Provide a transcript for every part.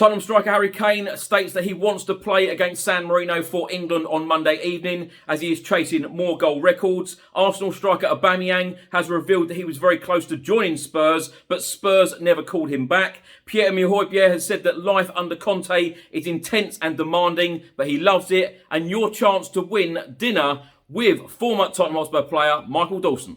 Tottenham striker Harry Kane states that he wants to play against San Marino for England on Monday evening as he is chasing more goal records. Arsenal striker Aubameyang has revealed that he was very close to joining Spurs, but Spurs never called him back. Pierre-Emile Højbjerg has said that life under Conte is intense and demanding, but he loves it. And your chance to win dinner with former Tottenham Hotspur player Michael Dawson.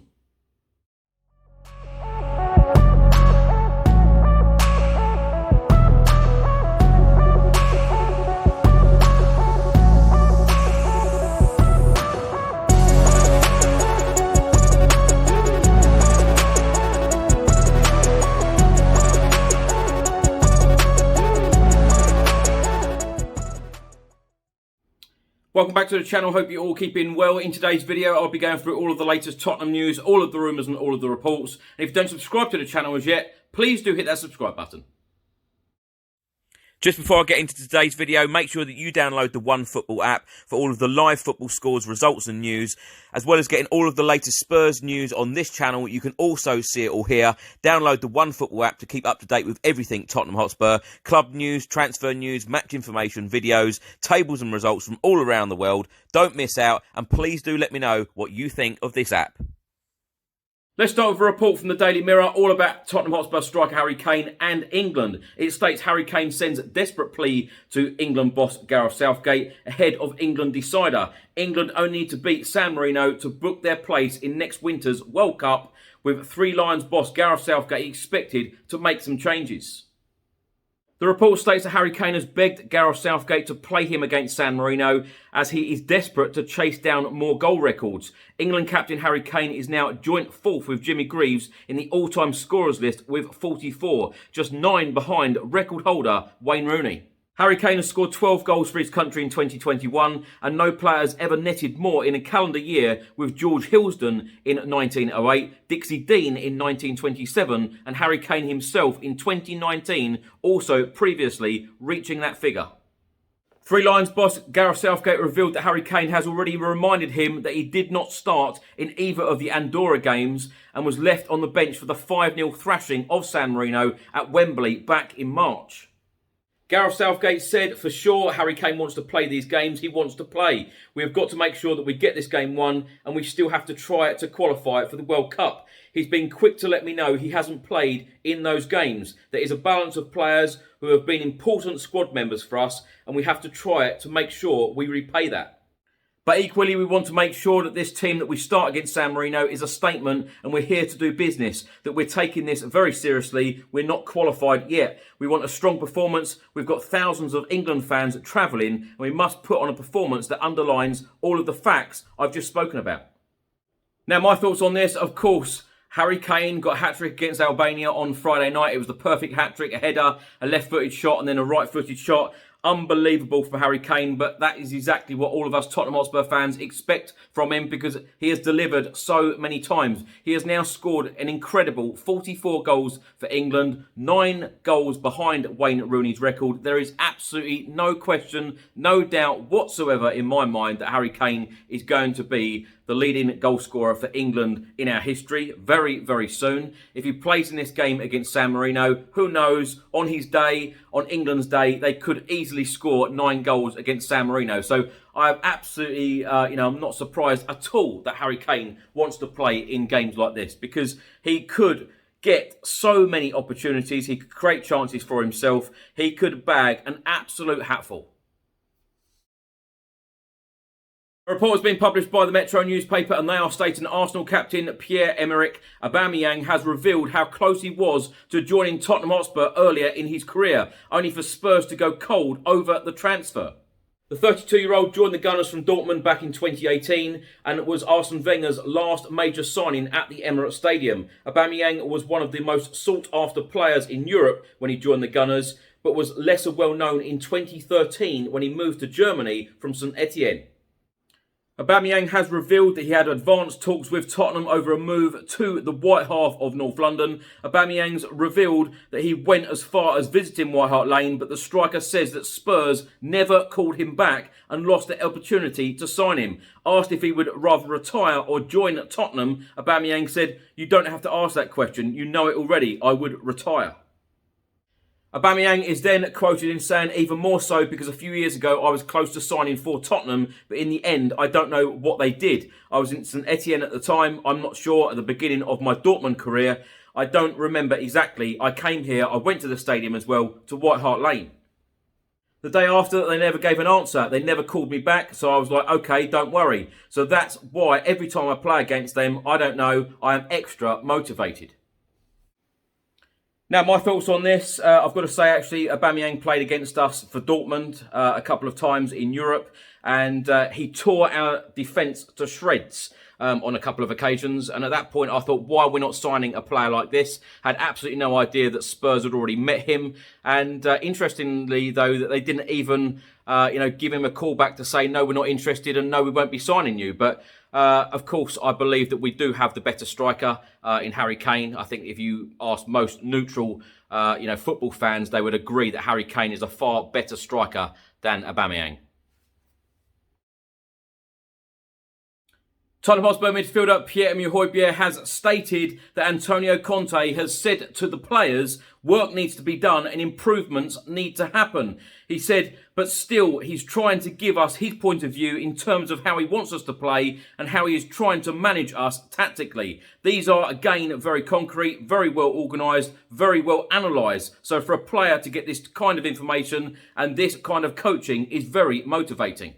Welcome back to the channel, hope you're all keeping well. In today's video, I'll be going through all of the latest Tottenham news, all of the rumours and all of the reports. And if you don't subscribe to the channel as yet, please do hit that subscribe button. Just before I get into today's video, make sure that you download the OneFootball app for all of the live football scores, results and news, as well as getting all of the latest Spurs news on this channel. You can also see it all here. Download the OneFootball app to keep up to date with everything Tottenham Hotspur, club news, transfer news, match information, videos, tables and results from all around the world. Don't miss out, and please do let me know what you think of this app. Let's start with a report from the Daily Mirror all about Tottenham Hotspur striker Harry Kane and England. It states Harry Kane sends desperate plea to England boss Gareth Southgate ahead of England decider. England only need to beat San Marino to book their place in next winter's World Cup, with Three Lions boss Gareth Southgate expected to make some changes. The report states that Harry Kane has begged Gareth Southgate to play him against San Marino as he is desperate to chase down more goal records. England captain Harry Kane is now joint fourth with Jimmy Greaves in the all-time scorers list with 44, just 9 behind record holder Wayne Rooney. Harry Kane has scored 12 goals for his country in 2021, and no player has ever netted more in a calendar year, with George Hillsden in 1908, Dixie Dean in 1927, and Harry Kane himself in 2019, also previously reaching that figure. Three Lions boss Gareth Southgate revealed that Harry Kane has already reminded him that he did not start in either of the Andorra games and was left on the bench for the 5-0 thrashing of San Marino at Wembley back in March. Gareth Southgate said, for sure, Harry Kane wants to play these games. He wants to play. We have got to make sure that we get this game won, and we still have to try it to qualify it for the World Cup. He's been quick to let me know he hasn't played in those games. There is a balance of players who have been important squad members for us, and we have to try it to make sure we repay that. But equally, we want to make sure that this team that we start against San Marino is a statement, and we're here to do business, that we're taking this very seriously. We're not qualified yet. We want a strong performance. We've got thousands of England fans travelling, and we must put on a performance that underlines all of the facts I've just spoken about. Now, my thoughts on this, of course, Harry Kane got a hat-trick against Albania on Friday night. It was the perfect hat-trick, a header, a left-footed shot, and then a right-footed shot. Unbelievable for Harry Kane, but that is exactly what all of us Tottenham Hotspur fans expect from him, because he has delivered so many times. He has now scored an incredible 44 goals for England, 9 goals behind Wayne Rooney's record. There is absolutely no question, no doubt whatsoever in my mind that Harry Kane is going to be the leading goal scorer for England in our history very, very soon. If he plays in this game against San Marino, who knows, on his day, on England's day, they could easily score 9 goals against San Marino. So I'm absolutely, I'm not surprised at all that Harry Kane wants to play in games like this, because he could get so many opportunities. He could create chances for himself. He could bag an absolute hatful. A report has been published by the Metro newspaper, and they are stating Arsenal captain Pierre-Emerick Aubameyang has revealed how close he was to joining Tottenham Hotspur earlier in his career, only for Spurs to go cold over the transfer. The 32-year-old joined the Gunners from Dortmund back in 2018 and was Arsene Wenger's last major signing at the Emirates Stadium. Aubameyang was one of the most sought-after players in Europe when he joined the Gunners, but was lesser well-known in 2013 when he moved to Germany from St Etienne. Aubameyang has revealed that he had advanced talks with Tottenham over a move to the White Hart of North London. Aubameyang's revealed that he went as far as visiting White Hart Lane, but the striker says that Spurs never called him back and lost the opportunity to sign him. Asked if he would rather retire or join Tottenham, Aubameyang said, "You don't have to ask that question. You know it already. I would retire." Aubameyang is then quoted in saying, even more so because a few years ago I was close to signing for Tottenham, but in the end I don't know what they did. I was in St Etienne at the time, I'm not sure, at the beginning of my Dortmund career. I don't remember exactly. I came here, I went to the stadium as well, to White Hart Lane. The day after, they never gave an answer. They never called me back, so I was like, okay, don't worry. So that's why every time I play against them, I don't know, I am extra motivated. Now, my thoughts on this, I've got to say, actually, Aubameyang played against us for Dortmund a couple of times in Europe, and he tore our defence to shreds on a couple of occasions. And at that point, I thought, why are we not signing a player like this? Had absolutely no idea that Spurs had already met him. And interestingly, though, that they didn't even, give him a call back to say, no, we're not interested, and no, we won't be signing you. But of course, I believe that we do have the better striker in Harry Kane. I think if you ask most neutral, football fans, they would agree that Harry Kane is a far better striker than Aubameyang. Tottenham Hotspur midfielder Pierre-Emile Højbjerg has stated that Antonio Conte has said to the players, work needs to be done and improvements need to happen. He said, but still he's trying to give us his point of view in terms of how he wants us to play and how he is trying to manage us tactically. These are, again, very concrete, very well organised, very well analysed. So for a player to get this kind of information and this kind of coaching is very motivating.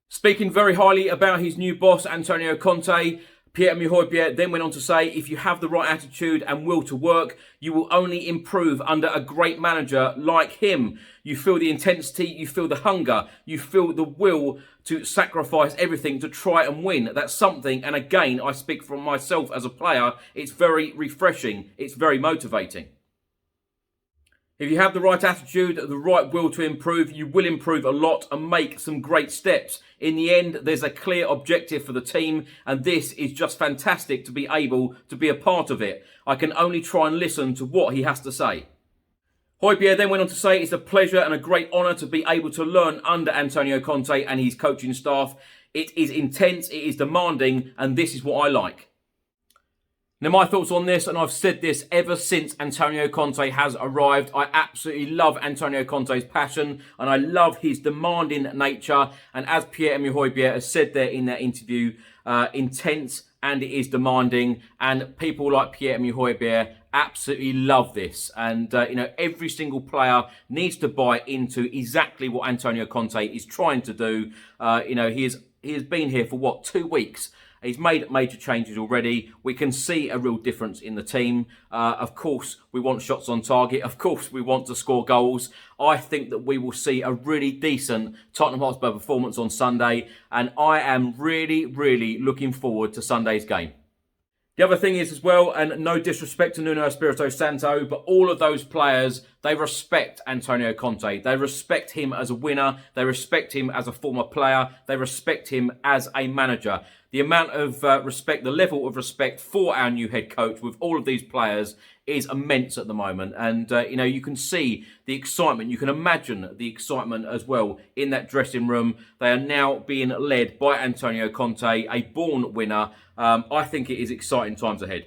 Speaking very highly about his new boss, Antonio Conte, Pierre-Emile Højbjerg then went on to say, if you have the right attitude and will to work, you will only improve under a great manager like him. You feel the intensity, you feel the hunger, you feel the will to sacrifice everything to try and win. That's something, and again, I speak from myself as a player, it's very refreshing, it's very motivating. If you have the right attitude, the right will to improve, you will improve a lot and make some great steps. In the end, there's a clear objective for the team, and this is just fantastic to be able to be a part of it. I can only try and listen to what he has to say. Højbjerg then went on to say it's a pleasure and a great honour to be able to learn under Antonio Conte and his coaching staff. It is intense, it is demanding, and this is what I like. Now, my thoughts on this, and I've said this ever since Antonio Conte has arrived, I absolutely love Antonio Conte's passion and I love his demanding nature. And as Pierre-Emile Højbjerg has said there in that interview, intense and it is demanding. And people like Pierre-Emile Højbjerg absolutely love this. And, every single player needs to buy into exactly what Antonio Conte is trying to do. He has been here for, 2 weeks? He's made major changes already. We can see a real difference in the team. Of course, we want shots on target. Of course, we want to score goals. I think that we will see a really decent Tottenham Hotspur performance on Sunday. And I am really, really looking forward to Sunday's game. The other thing is as well, and no disrespect to Nuno Espirito Santo, but all of those players, they respect Antonio Conte. They respect him as a winner. They respect him as a former player. They respect him as a manager. The amount of respect, the level of respect for our new head coach with all of these players is immense at the moment. And, you can see the excitement. You can imagine the excitement as well in that dressing room. They are now being led by Antonio Conte, a born winner. I think it is exciting times ahead.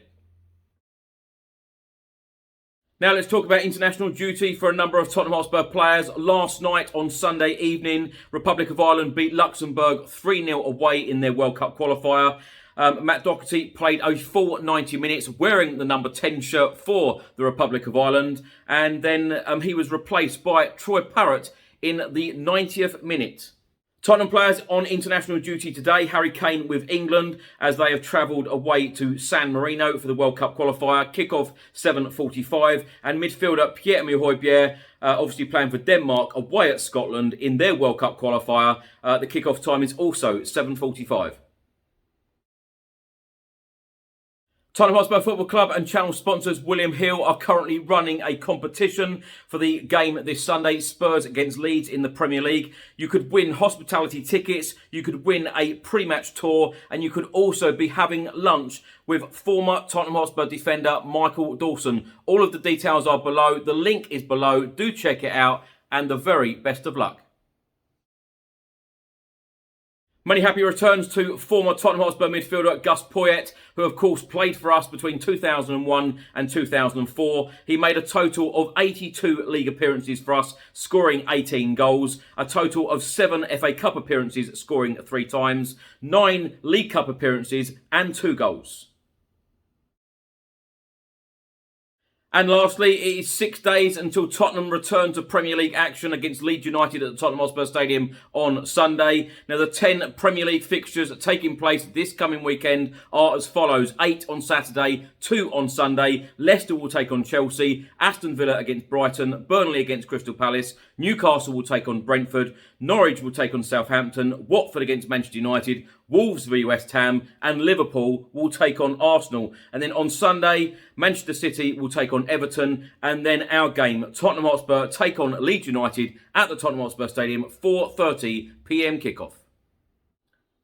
Now let's talk about international duty for a number of Tottenham Hotspur players. Last night on Sunday evening, Republic of Ireland beat Luxembourg 3-0 away in their World Cup qualifier. Matt Doherty played a full 90 minutes wearing the number 10 shirt for the Republic of Ireland. And then he was replaced by Troy Parrott in the 90th minute. Tottenham players on international duty today. Harry Kane with England as they have travelled away to San Marino for the World Cup qualifier. Kick-off 7:45. And midfielder Pierre-Emile Højbjerg obviously playing for Denmark away at Scotland in their World Cup qualifier. The kick-off time is also 7:45. Tottenham Hotspur Football Club and channel sponsors William Hill are currently running a competition for the game this Sunday, Spurs against Leeds in the Premier League. You could win hospitality tickets, you could win a pre-match tour, and you could also be having lunch with former Tottenham Hotspur defender Michael Dawson. All of the details are below. The link is below. Do check it out, and the very best of luck. Many happy returns to former Tottenham Hotspur midfielder Gus Poyet, who of course played for us between 2001 and 2004. He made a total of 82 league appearances for us, scoring 18 goals, a total of 7 FA Cup appearances, scoring 3 times, 9 League Cup appearances and 2 goals. And lastly, it is 6 days until Tottenham return to Premier League action against Leeds United at the Tottenham Hotspur Stadium on Sunday. Now, the 10 Premier League fixtures taking place this coming weekend are as follows. 8 on Saturday, 2 on Sunday. Leicester will take on Chelsea, Aston Villa against Brighton, Burnley against Crystal Palace, Newcastle will take on Brentford, Norwich will take on Southampton, Watford against Manchester United, Wolves v West Ham, and Liverpool will take on Arsenal. And then on Sunday, Manchester City will take on Everton, and then our game, Tottenham Hotspur take on Leeds United at the Tottenham Hotspur Stadium, 4:30 p.m. kickoff.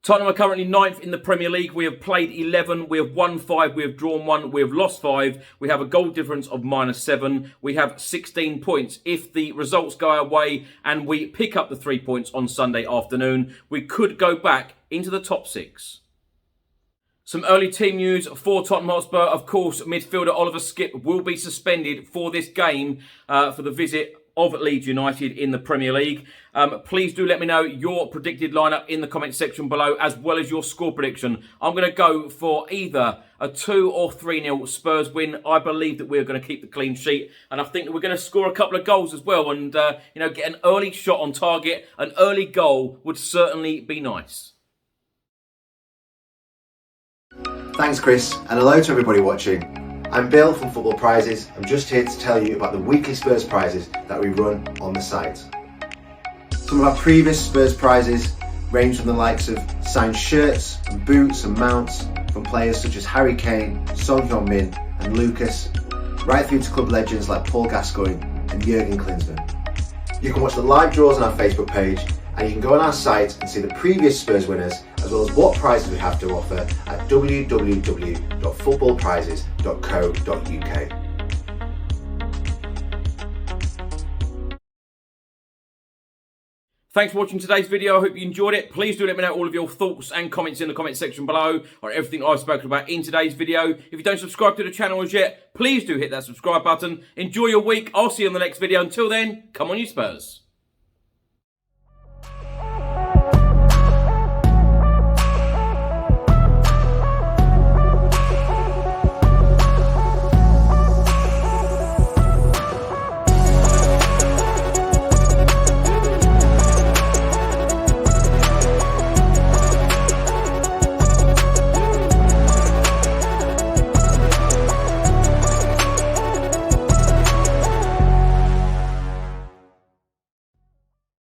Tottenham are currently 9th in the Premier League. We have played 11, we have won 5, we have drawn 1, we have lost 5. We have a goal difference of -7. We have 16 points. If the results go our way and we pick up the 3 points on Sunday afternoon, we could go back into the top 6. Some early team news for Tottenham Hotspur. Of course, midfielder Oliver Skipp will be suspended for this game for the visit of Leeds United in the Premier League. Please do let me know your predicted lineup in the comment section below, as well as your score prediction. I'm going to go for either a 2 or 3-0 Spurs win. I believe that we're going to keep the clean sheet, and I think that we're going to score a couple of goals as well, and get an early shot on target. An early goal would certainly be nice. Thanks, Chris, and hello to everybody watching. I'm Bill from Football Prizes. I'm just here to tell you about the weekly Spurs prizes that we run on the site. Some of our previous Spurs prizes range from the likes of signed shirts and boots and mounts from players such as Harry Kane, Son Heung-min and Lucas, right through to club legends like Paul Gascoigne and Jurgen Klinsmann. You can watch the live draws on our Facebook page, and you can go on our site and see the previous Spurs winners, as well as what prizes we have to offer at www.footballprizes.co.uk. Thanks for watching today's video. I hope you enjoyed it. Please do let me know all of your thoughts and comments in the comment section below on everything I've spoken about in today's video. If you don't subscribe to the channel as yet, please do hit that subscribe button. Enjoy your week. I'll see you on the next video. Until then, come on you Spurs.